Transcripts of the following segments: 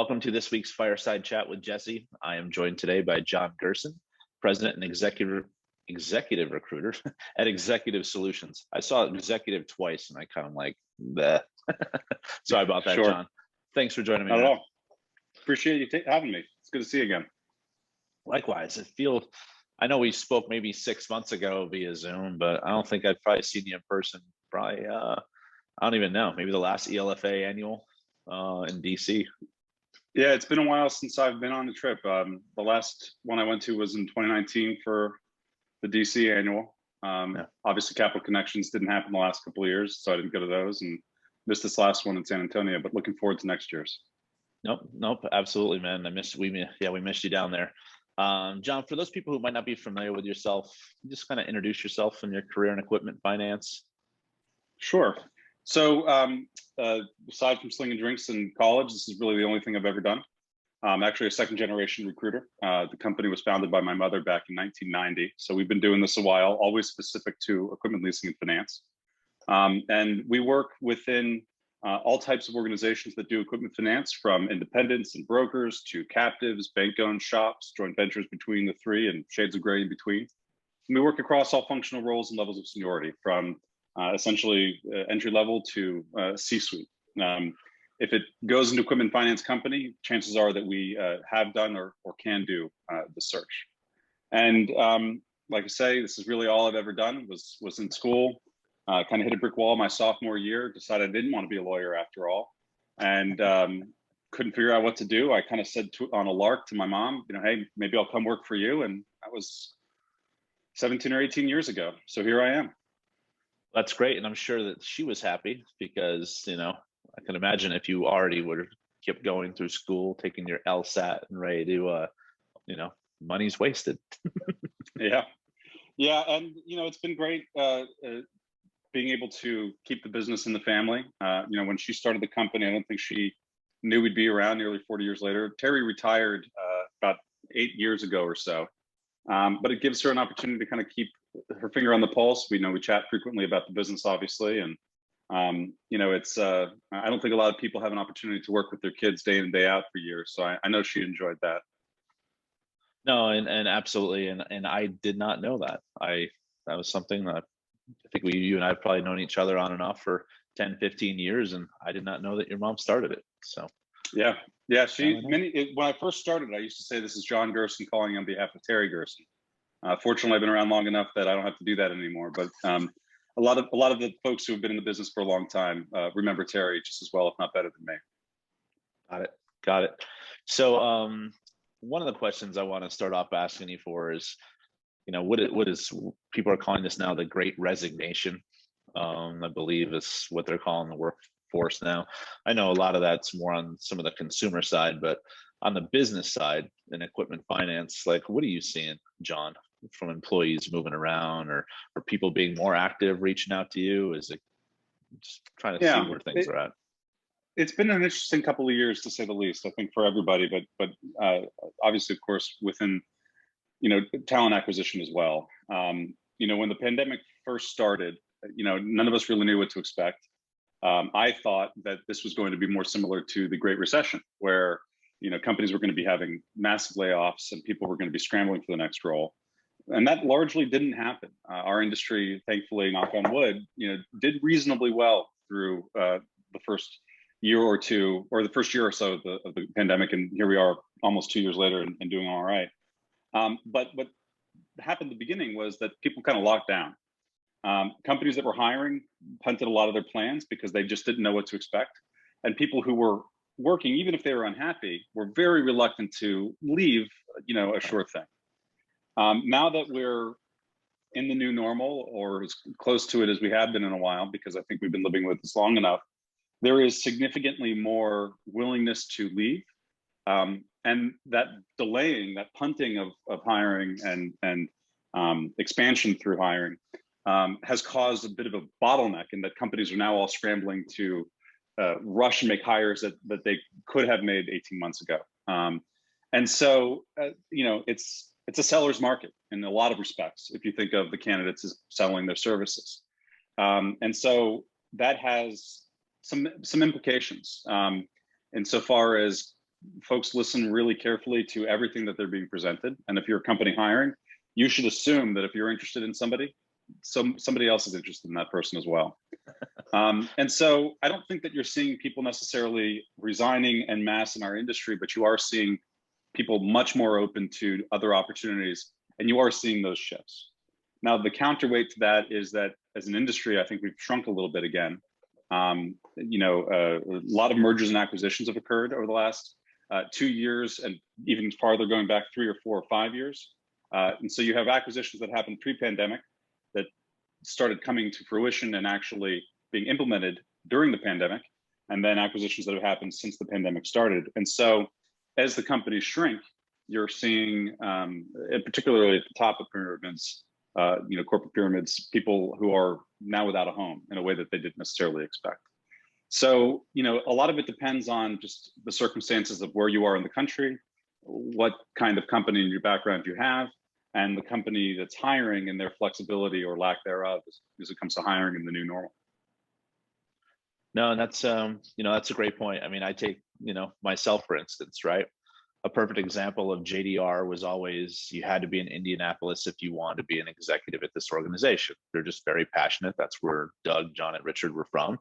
Welcome to this week's Fireside Chat with Jesse. I am joined today by John Gerson, President and Executive Recruiter at Executive Solutions. I saw executive twice and I kind of like, bleh. Sorry about that, Sure. John. Thanks for joining me. Not at all. Appreciate you having me. It's good to see you again. Likewise. I know we spoke maybe 6 months ago via Zoom, but I don't think I've probably seen you in person. Probably, I don't even know, maybe the last ELFA annual in DC. Yeah, it's been a while since I've been on a trip. The last one I went to was in 2019 for the DC annual. Obviously, Capital Connections didn't happen the last couple of years, so I didn't go to those, and missed this last one in San Antonio. But looking forward to next year's. Nope, absolutely, man. We missed you down there. John, for those people who might not be familiar with yourself, just kind of introduce yourself and your career in equipment finance. Sure. So aside from slinging drinks in college, this is really the only thing I've ever done. I'm actually a second generation recruiter. The company was founded by my mother back in 1990. So we've been doing this a while, always specific to equipment leasing and finance. And we work within all types of organizations that do equipment finance, from independents and brokers to captives, bank-owned shops, joint ventures between the three, and shades of gray in between. And we work across all functional roles and levels of seniority, from essentially entry level to C-suite. If it goes into equipment finance company, chances are that we have done or can do the search. And like I say, this is really all I've ever done. Was in school, kind of hit a brick wall my sophomore year, decided I didn't want to be a lawyer after all, and couldn't figure out what to do. I kind of said on a lark to my mom, hey, maybe I'll come work for you. And that was 17 or 18 years ago. So here I am. That's great. And I'm sure that she was happy because, I can imagine if you already would have kept going through school, taking your LSAT and ready to, money's wasted. Yeah. And, it's been great being able to keep the business in the family. When she started the company, I don't think she knew we'd be around nearly 40 years later. Terry retired about 8 years ago or so. But it gives her an opportunity to kind of keep her finger on the pulse. We chat frequently about the business, obviously. And, it's, I don't think a lot of people have an opportunity to work with their kids day in and day out for years. So I know she enjoyed that. No, and absolutely. And I did not know that. That was something that I think you and I have probably known each other on and off for 10, 15 years. And I did not know that your mom started it. So. Yeah. When I first started, I used to say, this is John Gerson calling on behalf of Terry Gerson. Fortunately, I've been around long enough that I don't have to do that anymore. But a lot of the folks who have been in the business for a long time remember Terry just as well, if not better than me. Got it. So one of the questions I want to start off asking you for is, what is people are calling this now the Great Resignation? I believe is what they're calling the workforce now. I know a lot of that's more on some of the consumer side, but on the business side in equipment finance, like, what are you seeing, John, from employees moving around or people being more active, reaching out to you? Is it just trying to see where things are at? It's been an interesting couple of years, to say the least, I think, for everybody, but obviously, of course, within, talent acquisition as well. When the pandemic first started, none of us really knew what to expect. I thought that this was going to be more similar to the Great Recession, where companies were going to be having massive layoffs and people were going to be scrambling for the next role. And that largely didn't happen. Our industry, thankfully, knock on wood, did reasonably well through the first year or two, or the first year or so of the pandemic. And here we are almost 2 years later and doing all right. But what happened at the beginning was that people kind of locked down. Companies that were hiring punted a lot of their plans because they just didn't know what to expect. And people who were working, even if they were unhappy, were very reluctant to leave, a sure thing. Now that we're in the new normal, or as close to it as we have been in a while, because I think we've been living with this long enough, there is significantly more willingness to leave. And that delaying, that punting of hiring and expansion through hiring has caused a bit of a bottleneck, in that companies are now all scrambling to rush and make hires that they could have made 18 months ago. And so, it's a seller's market in a lot of respects, if you think of the candidates as selling their services. And so that has some implications insofar as folks listen really carefully to everything that they're being presented. And if you're a company hiring, you should assume that if you're interested in somebody, somebody else is interested in that person as well. And so I don't think that you're seeing people necessarily resigning en masse in our industry, but you are seeing people much more open to other opportunities, and you are seeing those shifts. Now, the counterweight to that is that as an industry, I think we've shrunk a little bit again. A lot of mergers and acquisitions have occurred over the last 2 years, and even farther going back 3 or 4 or 5 years. And so you have acquisitions that happened pre-pandemic that started coming to fruition and actually being implemented during the pandemic, and then acquisitions that have happened since the pandemic started. And so as the companies shrink, you're seeing, particularly at the top of pyramids, corporate pyramids, people who are now without a home in a way that they didn't necessarily expect. So, a lot of it depends on just the circumstances of where you are in the country, what kind of company and your background you have, and the company that's hiring and their flexibility or lack thereof as it comes to hiring in the new normal. No, and that's that's a great point. I mean, I take myself for instance, right? A perfect example of JDR was always you had to be in Indianapolis if you wanted to be an executive at this organization. They're just very passionate. That's where Doug, John, and Richard were from,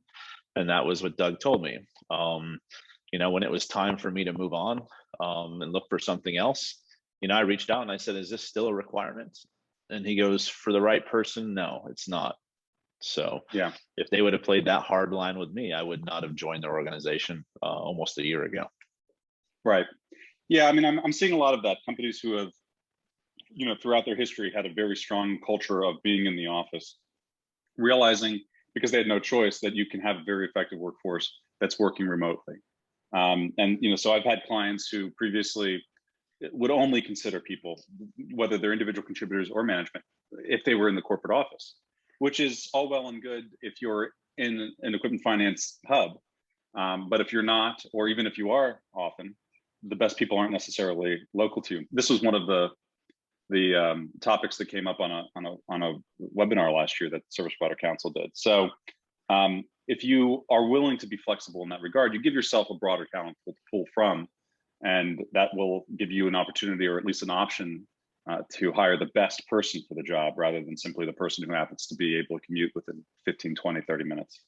and that was what Doug told me. When it was time for me to move on and look for something else, I reached out and I said, "Is this still a requirement?" And he goes, "For the right person, no, it's not." So yeah, if they would have played that hard line with me, I would not have joined their organization almost a year ago. Right. Yeah, I mean, I'm seeing a lot of that. Companies who have, throughout their history had a very strong culture of being in the office, realizing because they had no choice that you can have a very effective workforce that's working remotely. So I've had clients who previously would only consider people, whether they're individual contributors or management, if they were in the corporate office, which is all well and good if you're in an equipment finance hub. But if you're not, or even if you are often, the best people aren't necessarily local to you. This was one of the topics that came up on a webinar last year that Service Provider Council did. So if you are willing to be flexible in that regard, you give yourself a broader talent pool to pull from, and that will give you an opportunity, or at least an option, to hire the best person for the job rather than simply the person who happens to be able to commute within 15, 20, 30 minutes.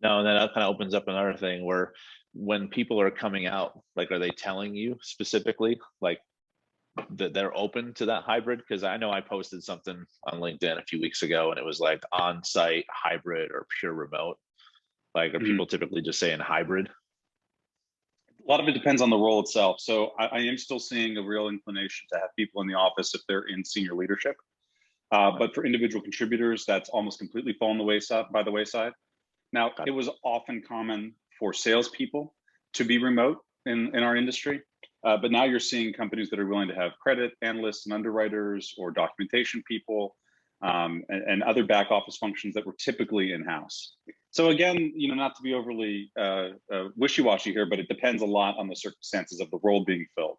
No, and that kind of opens up another thing where when people are coming out, like, are they telling you specifically like that they're open to that hybrid? Because I know I posted something on LinkedIn a few weeks ago and it was like on-site, hybrid, or pure remote. Like, are people typically just saying hybrid? A lot of it depends on the role itself. So I am still seeing a real inclination to have people in the office if they're in senior leadership. But for individual contributors, that's almost completely fallen by the wayside. Now, it was often common for salespeople to be remote in our industry, but now you're seeing companies that are willing to have credit analysts and underwriters or documentation people and other back office functions that were typically in-house. So again, not to be overly wishy-washy here, but it depends a lot on the circumstances of the role being filled.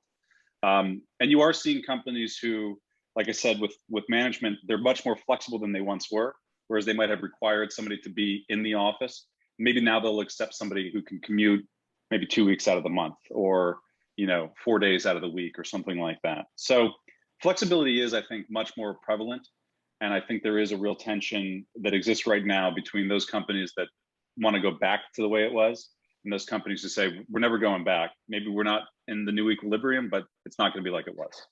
And you are seeing companies who, like I said, with management, they're much more flexible than they once were. Whereas they might have required somebody to be in the office. Maybe now they'll accept somebody who can commute maybe 2 weeks out of the month, or 4 days out of the week, or something like that. So flexibility is, I think, much more prevalent. And I think there is a real tension that exists right now between those companies that want to go back to the way it was, and those companies who say, we're never going back. Maybe we're not in the new equilibrium, but it's not going to be like it was.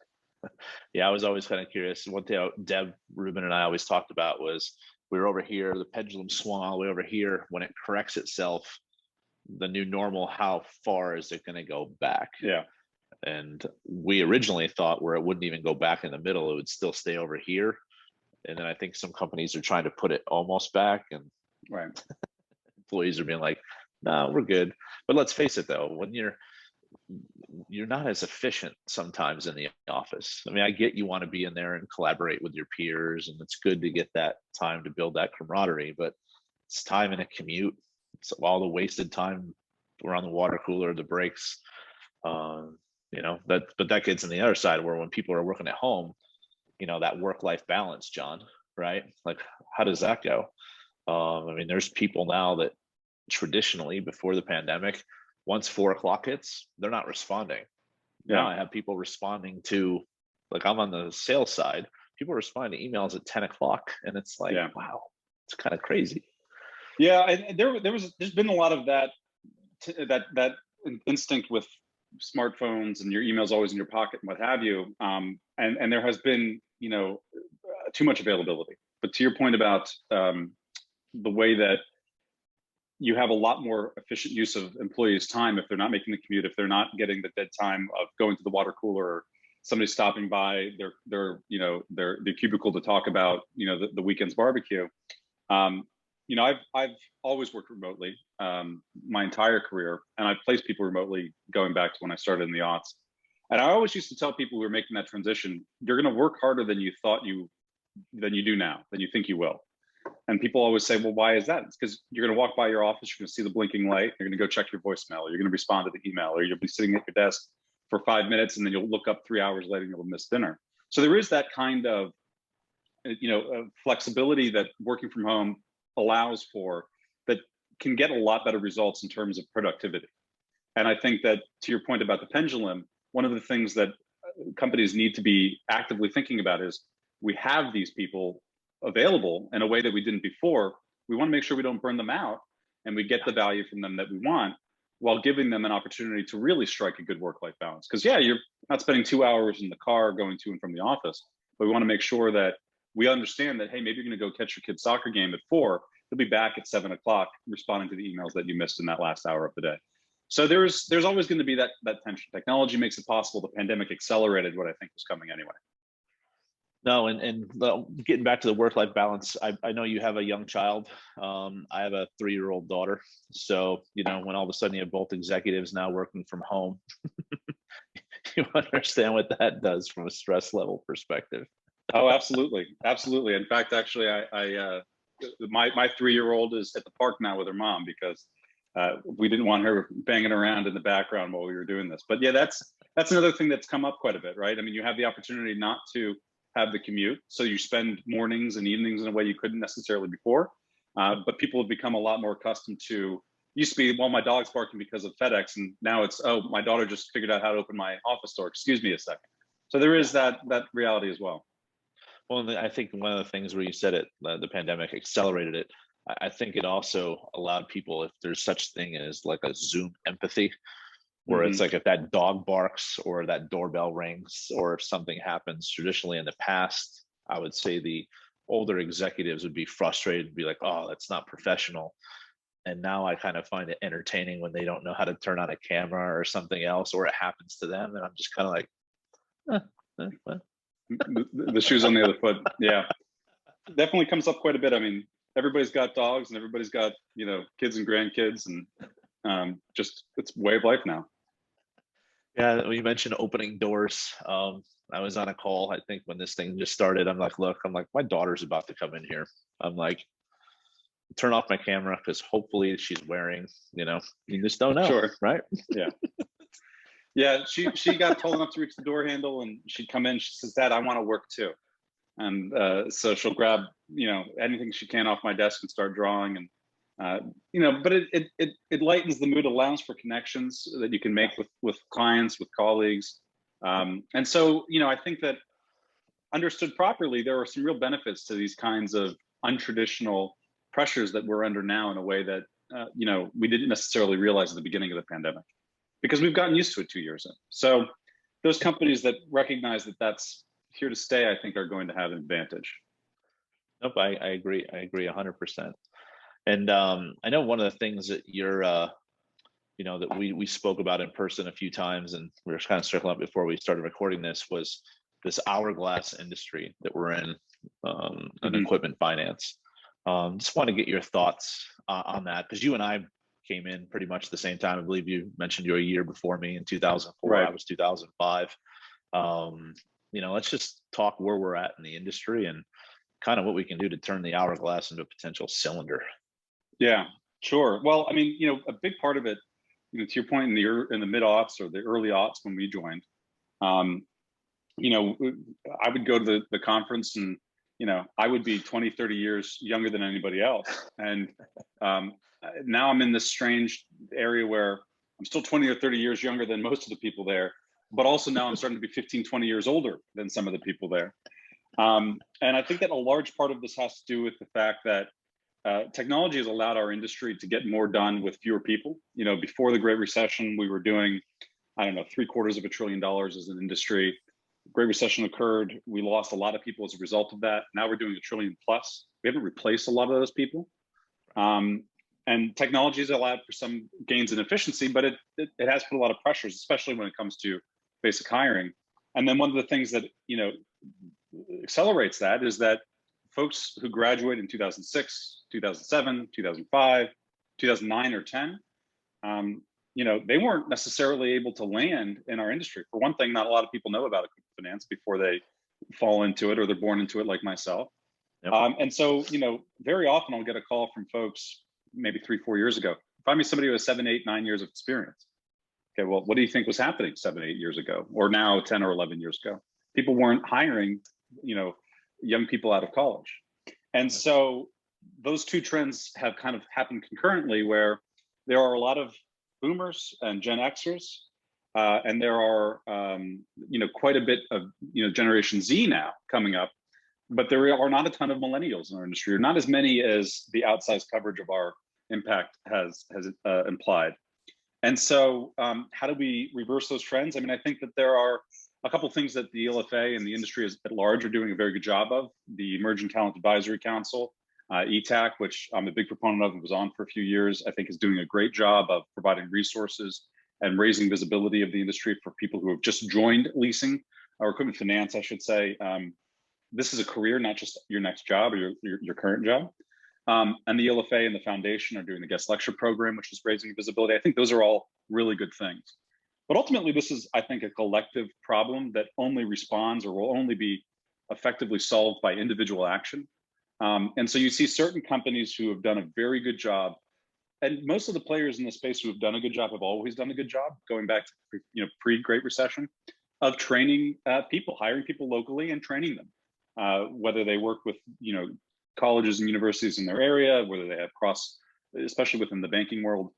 Yeah, I was always kind of curious. One thing Deb Rubin and I always talked about was, we were over here, the pendulum swung all the way over here. When it corrects itself, the new normal, how far is it going to go back? Yeah. And we originally thought where it wouldn't even go back in the middle, it would still stay over here. And then I think some companies are trying to put it almost back, and right. Employees are being like, no, we're good. But let's face it though, when you're not as efficient sometimes in the office. I mean, I get you want to be in there and collaborate with your peers, and it's good to get that time to build that camaraderie, but it's time in a commute. It's all the wasted time around the water cooler, the breaks, but that gets on the other side where when people are working at home, that work-life balance, John, right? Like, how does that go? I mean, there's people now that traditionally before the pandemic, once 4 o'clock hits, they're not responding. Now Yeah. I have people responding to, like, I'm on the sales side, people respond to emails at 10 o'clock, and it's like, Yeah. wow, it's kind of crazy. Yeah. And there's been a lot of that, that instinct with smartphones and your emails always in your pocket and what have you. And there has been, too much availability. But to your point about the way that you have a lot more efficient use of employees' time if they're not making the commute, if they're not getting the dead time of going to the water cooler, or somebody stopping by their cubicle to talk about the weekend's barbecue. I've always worked remotely my entire career, and I've placed people remotely going back to when I started in the aughts. And I always used to tell people who are making that transition, you're going to work harder than you do now, than you think you will. And people always say, well, why is that? It's because you're going to walk by your office, you're going to see the blinking light, you're going to go check your voicemail, or you're going to respond to the email, or you'll be sitting at your desk for 5 minutes, and then you'll look up 3 hours later and you'll miss dinner. So there is that kind of flexibility that working from home allows for, that can get a lot better results in terms of productivity. And I think that, to your point about the pendulum, one of the things that companies need to be actively thinking about is, we have these people available in a way that we didn't before. We want to make sure we don't burn them out, and we get the value from them that we want, while giving them an opportunity to really strike a good work-life balance. Because you're not spending 2 hours in the car going to and from the office, but we want to make sure that we understand that, hey, maybe you're going to go catch your kid's soccer game at 4. You'll be back at 7 o'clock responding to the emails that you missed in that last hour of the day. So there's always going to be that tension. Technology makes it possible. The pandemic accelerated what I think was coming anyway. No, and getting back to the work-life balance, I know you have a young child. I have a 3-year-old daughter. So, when all of a sudden you have both executives now working from home, you understand what that does from a stress level perspective. Oh, absolutely. Absolutely. In fact, actually, my 3-year-old is at the park now with her mom, because we didn't want her banging around in the background while we were doing this. But yeah, that's another thing that's come up quite a bit, right? I mean, you have the opportunity not to have the commute, so you spend mornings and evenings in a way you couldn't necessarily before. But people have become a lot more accustomed to, used to be, well, my dog's barking because of FedEx, and now it's, oh, my daughter just figured out how to open my office door. Excuse me a second. So there is that reality as well. Well, I think one of the things where you said it, the pandemic accelerated it. I think it also allowed people, if there's such thing as like a Zoom empathy, where it's like, if that dog barks or that doorbell rings or if something happens, traditionally in the past, I would say the older executives would be frustrated and be like, oh, that's not professional. And now I kind of find it entertaining when they don't know how to turn on a camera or something else, or it happens to them. And I'm just kind of like, well. The shoes on the other foot. Yeah, definitely comes up quite a bit. I mean, everybody's got dogs and everybody's got, kids and grandkids, and just, it's way of life now. Yeah, you mentioned opening doors. I was on a call, I think, when this thing just started. I'm like, my daughter's about to come in here. I'm like, turn off my camera, because hopefully she's wearing, you just don't know. Sure. Right? Yeah. Yeah, she got tall enough to reach the door handle, and she'd come in. She says, "Dad, I want to work too." And so she'll grab anything she can off my desk and start drawing, and but it lightens the mood, allows for connections that you can make with clients, with colleagues, and so I think that, understood properly, there are some real benefits to these kinds of untraditional pressures that we're under now, in a way that we didn't necessarily realize at the beginning of the pandemic, because we've gotten used to it 2 years in. So those companies that recognize that that's here to stay, I think, are going to have an advantage. Nope, I agree. I agree 100%. And I know one of the things that you're, that we spoke about in person a few times, and we were kind of circling up before we started recording this, was this hourglass industry that we're in, equipment finance. Just want to get your thoughts on that, because you and I came in pretty much the same time. I believe you mentioned you're a year before me in 2004. Right. I was 2005. Let's just talk where we're at in the industry and kind of what we can do to turn the hourglass into a potential cylinder. Yeah, sure. Well, I mean, a big part of it, to your point, in the mid aughts or the early aughts when we joined, I would go to the conference, and I would be 20, 30 years younger than anybody else. And now I'm in this strange area where I'm still 20 or 30 years younger than most of the people there, but also now I'm starting to be 15, 20 years older than some of the people there. And I think that a large part of this has to do with the fact that technology has allowed our industry to get more done with fewer people. You know, before the Great Recession, we were doing, I don't know, $750 billion as an industry. Great Recession occurred. We lost a lot of people as a result of that. Now we're doing $1 trillion plus. We haven't replaced a lot of those people. And technology has allowed for some gains in efficiency, but it has put a lot of pressures, especially when it comes to basic hiring. And then one of the things that, you know, accelerates that is that folks who graduate in 2006, 2007, 2005, 2009 or 10, you know, they weren't necessarily able to land in our industry. For one thing, not a lot of people know about equipment finance before they fall into it or they're born into it like myself. Yep. And so, you know, very often I'll get a call from folks maybe 3-4 years ago. Find me somebody who has 7, 8, 9 years of experience. Okay, well, what do you think was happening 7, 8 years ago, or now 10 or 11 years ago? People weren't hiring, you know, young people out of college. And so those two trends have kind of happened concurrently, where there are a lot of boomers and Gen Xers, and there are, you know, quite a bit of, you know, Generation Z now coming up, but there are not a ton of millennials in our industry, or not as many as the outsized coverage of our impact has implied. And so how do we reverse those trends? I mean, I think that there are a couple of things that the ELFA and the industry at large are doing a very good job of. The Emerging Talent Advisory Council, ETAC, which I'm a big proponent of and was on for a few years, I think is doing a great job of providing resources and raising visibility of the industry for people who have just joined leasing or equipment finance, I should say. This is a career, not just your next job or your current job. And the ELFA and the foundation are doing the guest lecture program, which is raising visibility. I think those are all really good things. But ultimately, this is, I think, a collective problem that only responds or will only be effectively solved by individual action. And so you see certain companies who have done a very good job, and most of the players in the space who have done a good job have always done a good job, going back to, you know, pre-Great Recession, of training people, hiring people locally and training them, whether they work with, you know, colleges and universities in their area, whether they have especially within the banking world,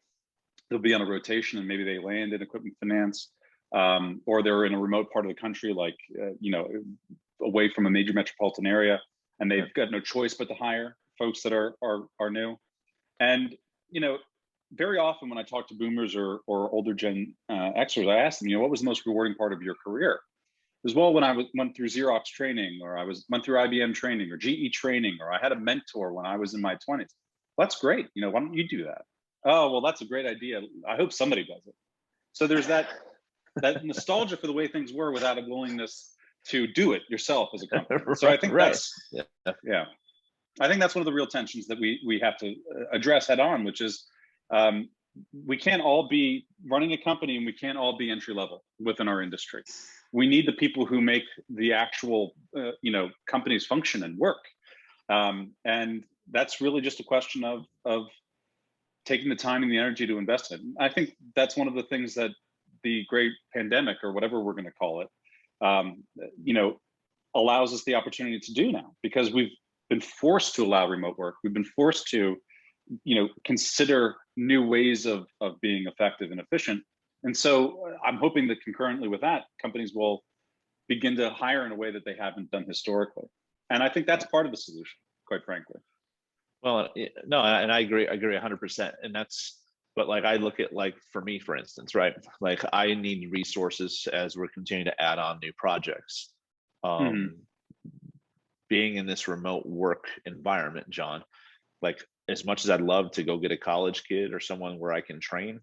they'll be on a rotation and maybe they land in equipment finance, or they're in a remote part of the country, like, you know, away from a major metropolitan area, and they've got no choice but to hire folks that are new. And, you know, very often when I talk to boomers or older Gen Xers, I ask them, you know, what was the most rewarding part of your career? As well, when I went through Xerox training, or I went through IBM training or GE training, or I had a mentor when I was in my 20s. Well, that's great. You know, why don't you do that? Oh, well, that's a great idea. I hope somebody does it. So there's that nostalgia for the way things were without a willingness to do it yourself as a company. So I think that's, yeah, I think that's one of the real tensions that we have to address head on, which is we can't all be running a company and we can't all be entry level within our industry. We need the people who make the actual, you know, companies function and work. And that's really just a question of taking the time and the energy to invest in it. I think that's one of the things that the great pandemic, or whatever we're going to call it, you know, allows us the opportunity to do now, because we've been forced to allow remote work. We've been forced to, you know, consider new ways of being effective and efficient. And so I'm hoping that concurrently with that, companies will begin to hire in a way that they haven't done historically. And I think that's part of the solution, quite frankly. Well, no, and I agree 100%. And that's, but like, I look at, like, for me, for instance, right? Like, I need resources as we're continuing to add on new projects. Being in this remote work environment, John, like, as much as I'd love to go get a college kid or someone where I can train,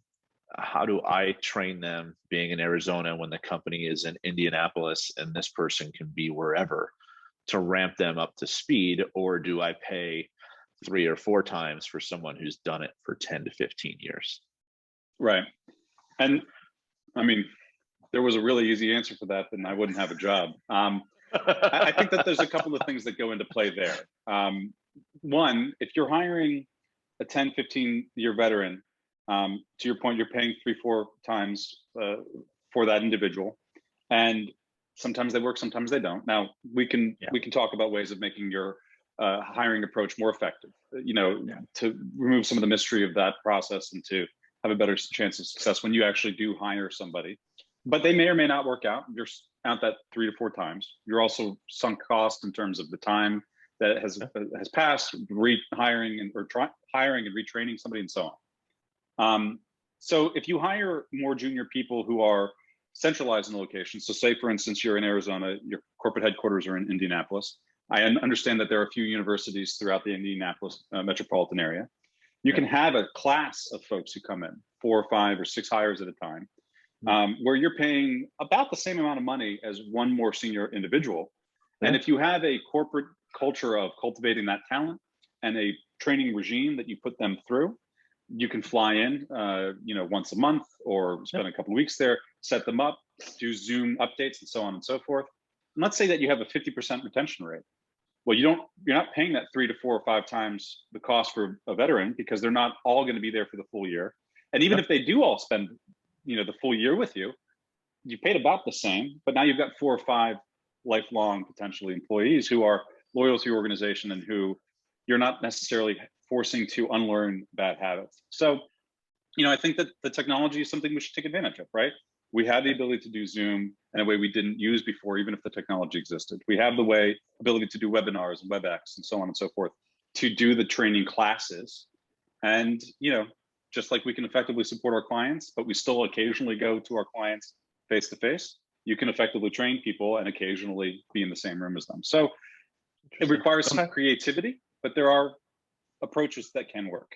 how do I train them being in Arizona when the company is in Indianapolis and this person can be wherever, to ramp them up to speed? Or do I pay 3 or 4 times for someone who's done it for 10 to 15 years? Right. And I mean, there was a really easy answer for that, then I wouldn't have a job. I think that there's a couple of things that go into play there. One, if you're hiring a 10, 15-year veteran, to your point, you're paying 3, 4 times for that individual. And sometimes they work, sometimes they don't. Now, we can talk about ways of making your hiring approach more effective, you know, to remove some of the mystery of that process and to have a better chance of success when you actually do hire somebody. But they may or may not work out. You're out that 3 to 4 times. You're also sunk cost in terms of the time that has passed, hiring and retraining somebody, and so on. So if you hire more junior people who are centralized in the location, so say for instance you're in Arizona, your corporate headquarters are in Indianapolis. I understand that there are a few universities throughout the Indianapolis metropolitan area. You can have a class of folks who come in, 4 or 5 or 6 hires at a time, where you're paying about the same amount of money as one more senior individual. And if you have a corporate culture of cultivating that talent and a training regime that you put them through, you can fly in, once a month or spend a couple of weeks there, set them up, do Zoom updates and so on and so forth. And let's say that you have a 50% retention rate. Well, you're not paying that 3 to 4 or 5 times the cost for a veteran, because they're not all going to be there for the full year. And even if they do all spend, the full year with you, you paid about the same, but now you've got 4 or 5 lifelong potentially employees who are loyal to your organization and who you're not necessarily forcing to unlearn bad habits. So, I think that the technology is something we should take advantage of, right? We have the ability to do Zoom in a way we didn't use before, even if the technology existed. We have the ability to do webinars and WebEx and so on and so forth, to do the training classes. And, just like we can effectively support our clients, but we still occasionally go to our clients face to face, you can effectively train people and occasionally be in the same room as them. So it requires some creativity, but there are approaches that can work.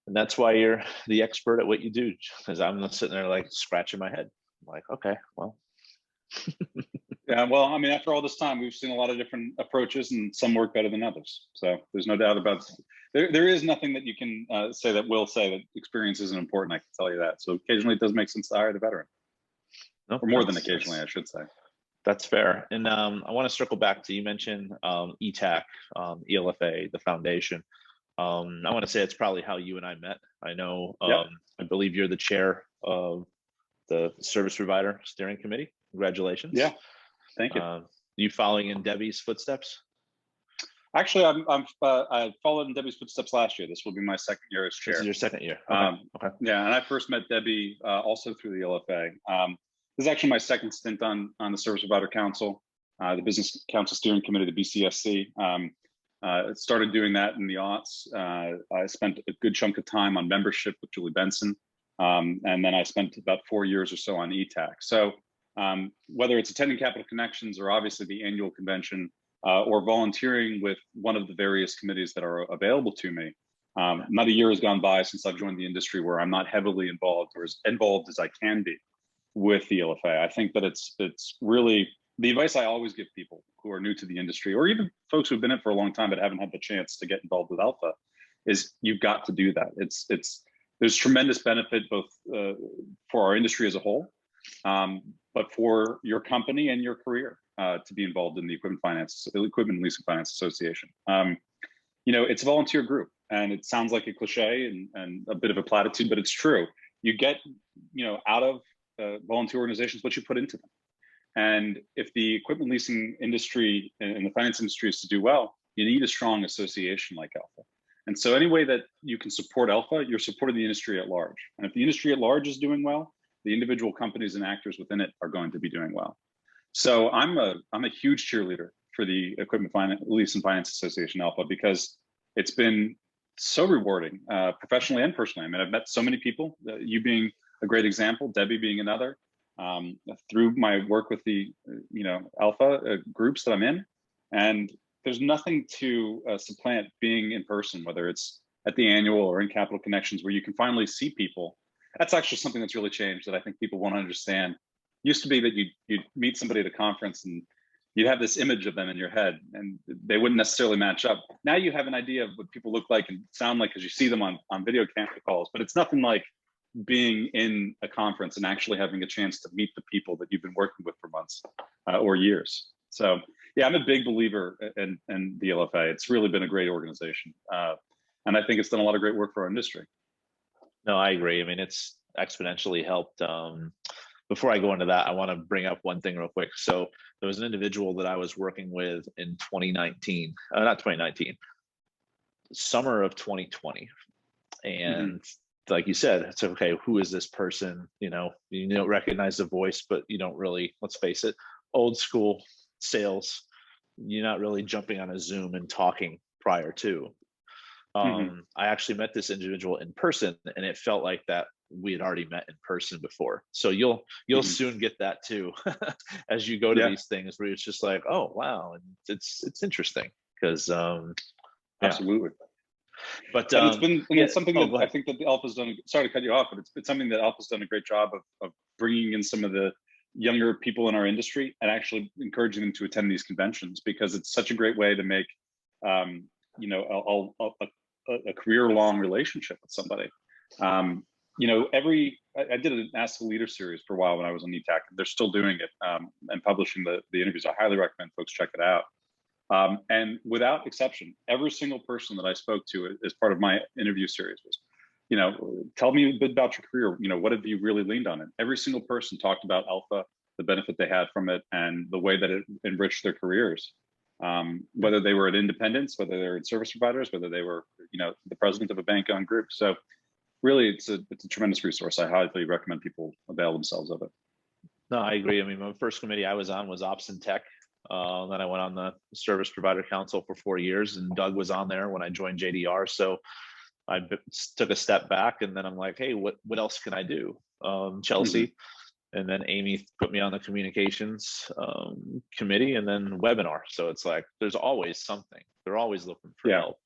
And that's why you're the expert at what you do, because I'm sitting there like scratching my head. I'm like, okay, well. Yeah, well, I mean, after all this time, we've seen a lot of different approaches and some work better than others. So there's no doubt about it. There is nothing that you can say that experience isn't important. I can tell you that. So occasionally it does make sense to hire the veteran. No, or more than occasionally, I should say. That's fair. And I want to circle back to, you mentioned ETAC, ELFA, the foundation. I want to say it's probably how you and I met. I know, I believe you're the chair of the Service Provider Steering Committee. Congratulations. Yeah, thank you. You following in Debbie's footsteps? Actually, I followed in Debbie's footsteps last year. This will be my second year as chair. This is your second year. Okay. Yeah, and I first met Debbie also through the LFA. This is actually my second stint on the Service Provider Council, the Business Council Steering Committee, the BCSC. Started doing that in the aughts. I spent a good chunk of time on membership with Julie Benson, and then I spent about 4 years or so on ETAC. So whether it's attending Capital Connections or obviously the annual convention, or volunteering with one of the various committees that are available to me, not a year has gone by since I've joined the industry where I'm not heavily involved, or as involved as I can be with the LFA. I think that it's really the advice I always give people who are new to the industry, or even folks who've been in it for a long time but haven't had the chance to get involved with Alpha, is you've got to do that. There's tremendous benefit both for our industry as a whole, but for your company and your career to be involved in the Equipment and Leasing Finance Association. It's a volunteer group, and it sounds like a cliche and a bit of a platitude, but it's true. You get out of volunteer organizations what you put into them. And if the equipment leasing industry and the finance industry is to do well, you need a strong association like Alpha. And so any way that you can support Alpha, you're supporting the industry at large. And if the industry at large is doing well, the individual companies and actors within it are going to be doing well. So I'm a huge cheerleader for the Equipment Leasing Finance Association Alpha, because it's been so rewarding, professionally and personally. I mean, I've met so many people, you being a great example, Debbie being another, through my work with the Alpha groups that I'm in. And there's nothing to supplant being in person, whether it's at the annual or in Capital Connections, where you can finally see people. That's actually something that's really changed that I think people won't understand. Used to be that you'd meet somebody at a conference and you'd have this image of them in your head and they wouldn't necessarily match up. Now you have an idea of what people look like and sound like because you see them on video camera calls, but it's nothing like being in a conference and actually having a chance to meet the people that you've been working with for months or years. So yeah, I'm a big believer in the LFA. It's really been a great organization. And I think it's done a lot of great work for our industry. No, I agree. I mean, it's exponentially helped. Before I go into that, I want to bring up one thing real quick. So there was an individual that I was working with in 2019, not 2019, summer of 2020. And like you said, it's okay, who is this person? You don't recognize the voice, but you don't really, let's face it, old school sales, you're not really jumping on a Zoom and talking prior to. I actually met this individual in person, and it felt like that we had already met in person before. So you'll soon get that too, as you go to these things where it's just like, oh wow, and it's interesting because absolutely. But and it's been and it's something that I ahead. think that the Alpha's done. Sorry to cut you off, but it's something that Alpha's done a great job of bringing in some of the younger people in our industry and actually encouraging them to attend these conventions, because it's such a great way to make you know a career-long relationship with somebody. You know, I did an Ask the Leader series for a while when I was on ETAC. They're still doing it and publishing the interviews. I highly recommend folks check it out. And without exception, every single person that I spoke to as part of my interview series was, you know, tell me a bit about your career. You know, what have you really leaned on? And every single person talked about Alpha, the benefit they had from it, and the way that it enriched their careers. Whether they were at independents, whether they were at service providers, whether they were, you know, the president of a bank-owned group. So really, it's a tremendous resource. I highly recommend people avail themselves of it. No, I agree. I mean, my first committee I was on was Ops and Tech. Then I went on the Service Provider Council for 4 years, and Doug was on there when I joined JDR. So I took a step back, and then I'm like, hey, what else can I do? Chelsea, and then Amy put me on the communications committee, and then webinar. So it's like there's always something. They're always looking for help,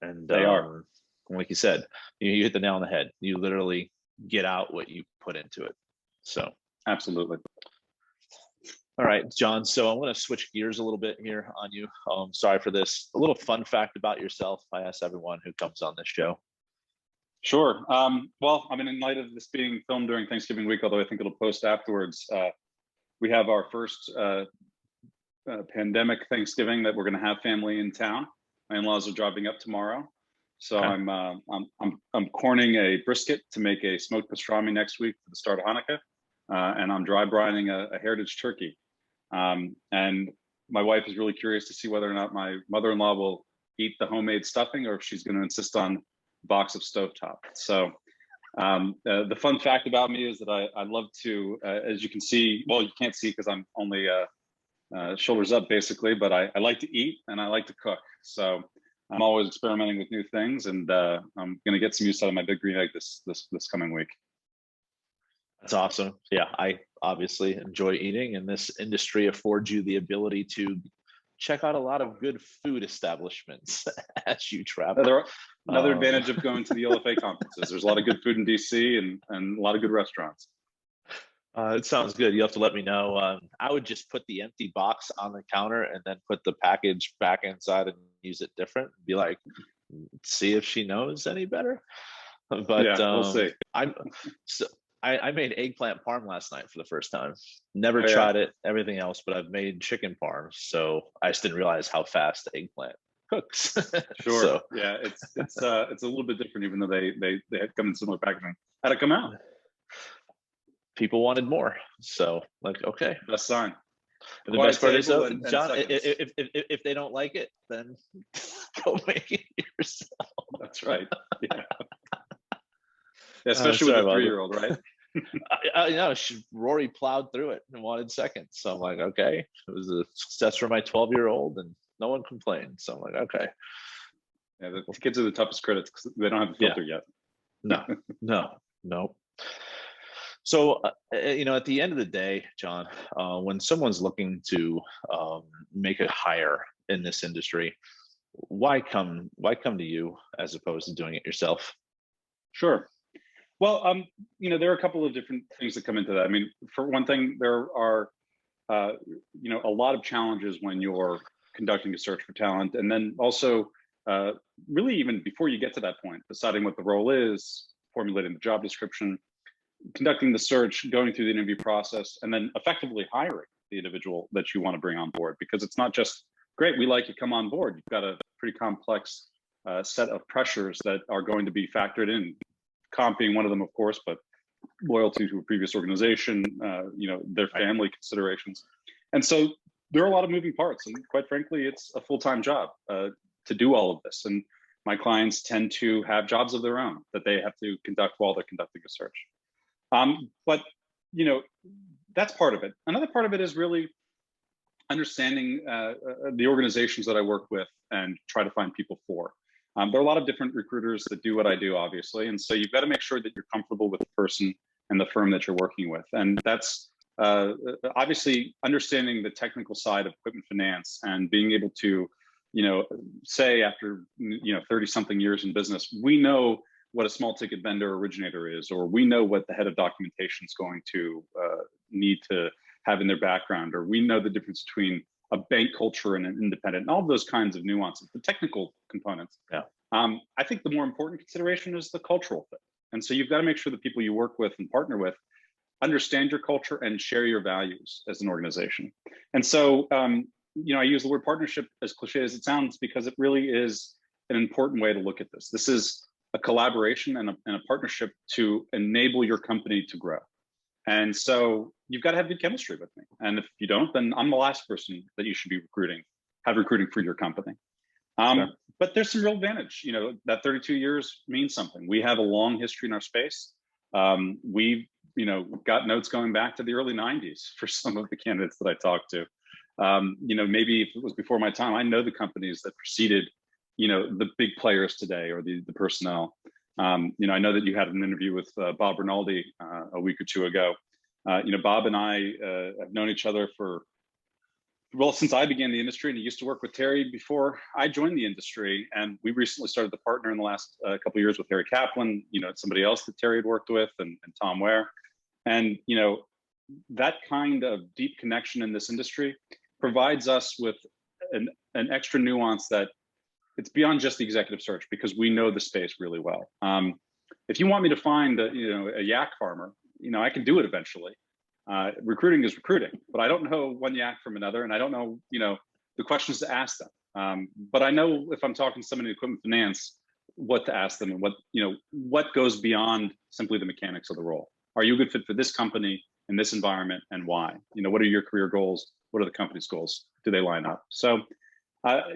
and they are. Like you said, you hit the nail on the head. You literally get out what you put into it. So absolutely. All right, John. So I'm going to switch gears a little bit here on you. Sorry for this. A little fun fact about yourself. I ask everyone who comes on this show. Sure. Well, I mean, in light of this being filmed during Thanksgiving week, although I think it'll post afterwards, we have our first pandemic Thanksgiving that we're going to have family in town. My in-laws are driving up tomorrow, so okay. I'm corning a brisket to make a smoked pastrami next week for the start of Hanukkah, and I'm dry brining a heritage turkey. And my wife is really curious to see whether or not my mother-in-law will eat the homemade stuffing or if she's going to insist on a box of stovetop. So the fun fact about me is that I love to, as you can see, well, you can't see because I'm only shoulders up basically, but I like to eat and I like to cook. So I'm always experimenting with new things, and I'm going to get some use out of my big green egg this coming week. That's awesome. Yeah, I obviously enjoy eating, and this industry affords you the ability to check out a lot of good food establishments as you travel. Another advantage of going to the LFA conferences. There's a lot of good food in DC and a lot of good restaurants. It sounds good. You have to let me know. I would just put the empty box on the counter and then put the package back inside and use it different. Be like, see if she knows any better. But yeah, we'll see. I made eggplant parm last night for the first time. Never tried it, everything else, but I've made chicken parm. So I just didn't realize how fast eggplant cooks. Sure. So, yeah, it's a little bit different, even though they come in similar packaging. How'd it come out? People wanted more. So like, okay. Best sign. And the best part is, John, if they don't like it, then go make it yourself. That's right. Yeah. Especially with a 3-year-old, right? I know Rory plowed through it and wanted seconds. So I'm like, okay, it was a success for my 12-year-old, and no one complained. So I'm like, okay. Yeah, the kids are the toughest critics because they don't have a filter yet. No. So, at the end of the day, John, when someone's looking to make a hire in this industry, why come to you as opposed to doing it yourself? Sure. Well, there are a couple of different things that come into that. I mean, for one thing, there are, a lot of challenges when you're conducting a search for talent. And then also, really even before you get to that point, deciding what the role is, formulating the job description, conducting the search, going through the interview process, and then effectively hiring the individual that you want to bring on board. Because it's not just, great, we like you, come on board. You've got a pretty complex set of pressures that are going to be factored in. Comp being one of them, of course, but loyalty to a previous organization, their family considerations. And so there are a lot of moving parts. And quite frankly, it's a full-time job to do all of this. And My clients tend to have jobs of their own that they have to conduct while they're conducting a search. But you know, that's part of it. Another part of it is really understanding the organizations that I work with and try to find people for. There are a lot of different recruiters that do what I do, obviously. And so you've got to make sure that you're comfortable with the person and the firm that you're working with. And that's obviously understanding the technical side of equipment finance and being able to, you know, say after, you know, 30 something years in business, we know what a small ticket vendor originator is, or we know what the head of documentation is going to need to have in their background, or we know the difference between a bank culture and an independent, and all those kinds of nuances, the technical components. Yeah. I think the more important consideration is the cultural fit. And so you've got to make sure the people you work with and partner with understand your culture and share your values as an organization. And so, you know, I use the word partnership, as cliche as it sounds, because it really is an important way to look at this. This is a collaboration and a partnership to enable your company to grow. And so you've got to have good chemistry with me. And if you don't, then I'm the last person that you should be have recruiting for your company. Sure. But there's some real advantage. You know, that 32 years means something. We have a long history in our space. We've, you know, got notes going back to the early 90s for some of the candidates that I talked to. You know, maybe if it was before my time, I know the companies that preceded, you know, the big players today, or the personnel. You know, I know that you had an interview with Bob Rinaldi a week or two ago. You know, Bob and I have known each other for, well, since I began the industry, and he used to work with Terry before I joined the industry. And we recently started to partner in the last couple of years with Harry Kaplan, you know, somebody else that Terry had worked with, and Tom Ware. And, you know, that kind of deep connection in this industry provides us with an extra nuance that it's beyond just the executive search, because we know the space really well. If you want me to find a yak farmer, you know, I can do it eventually. Recruiting is recruiting, but I don't know one yak from another, and I don't know, you know, the questions to ask them. But I know if I'm talking to somebody in equipment finance, what to ask them, and what, you know, what goes beyond simply the mechanics of the role. Are you a good fit for this company in this environment, and why? You know, what are your career goals? What are the company's goals? Do they line up? So,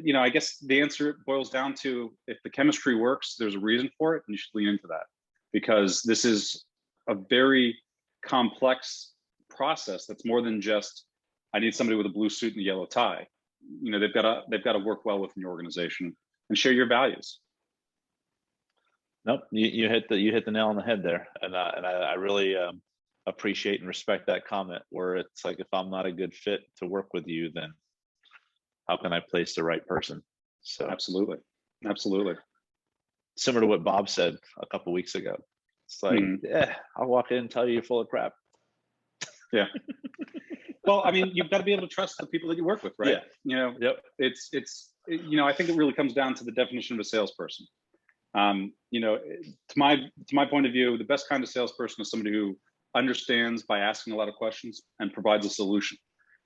you know, I guess the answer boils down to, if the chemistry works, there's a reason for it, and you should lean into that, because this is a very complex process that's more than just, I need somebody with a blue suit and a yellow tie. You know, they've got to work well within your organization and share your values. Nope, you hit the nail on the head there, and I really appreciate and respect that comment, where it's like, if I'm not a good fit to work with you, then how can I place the right person? So absolutely. Similar to what Bob said a couple of weeks ago. It's like, yeah, I'll walk in and tell you you're full of crap. Yeah. Well, I mean, you've got to be able to trust the people that you work with, right? Yeah. You know, Yep. It's you know, I think it really comes down to the definition of a salesperson. You know, to my point of view, the best kind of salesperson is somebody who understands by asking a lot of questions and provides a solution.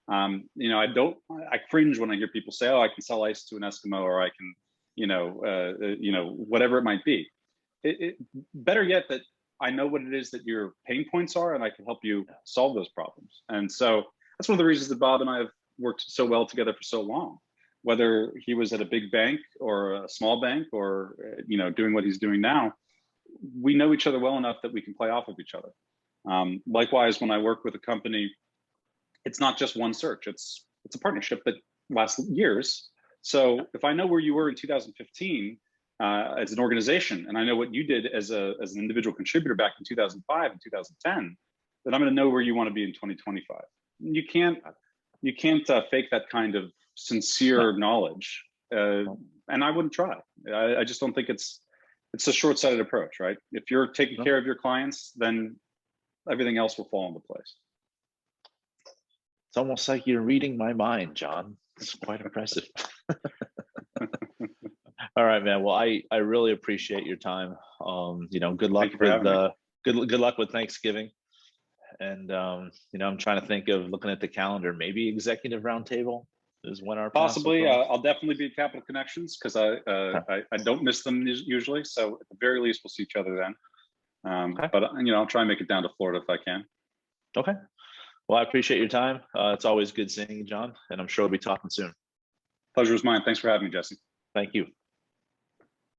You know, I cringe when I hear people say, "Oh, I can sell ice to an Eskimo," or I can, you know, whatever it might be. Better yet, that I know what it is that your pain points are, and I can help you solve those problems. And so that's one of the reasons that Bob and I have worked so well together for so long. Whether he was at a big bank or a small bank, or you know, doing what he's doing now, we know each other well enough that we can play off of each other. Likewise, when I work with a company, it's not just one search. It's a partnership that lasts years. So if I know where you were in 2015 as an organization, and I know what you did as an individual contributor back in 2005 and 2010, then I'm going to know where you want to be in 2025. You can't fake that kind of sincere knowledge, and I wouldn't try. I just don't think it's a short-sighted approach, right? If you're taking care of your clients, then everything else will fall into place. It's almost like you're reading my mind, John. It's quite impressive. All right, man. Well, I really appreciate your time. You know, good luck with good luck with Thanksgiving. And you know, I'm trying to think of, looking at the calendar, maybe executive roundtable is when our possibly. I'll definitely be at Capital Connections, because I don't miss them usually. So at the very least, we'll see each other then. Okay. But you know, I'll try and make it down to Florida if I can. Okay. Well, I appreciate your time. It's always good seeing you, John, and I'm sure we'll be talking soon. Pleasure is mine. Thanks for having me, Jesse. Thank you.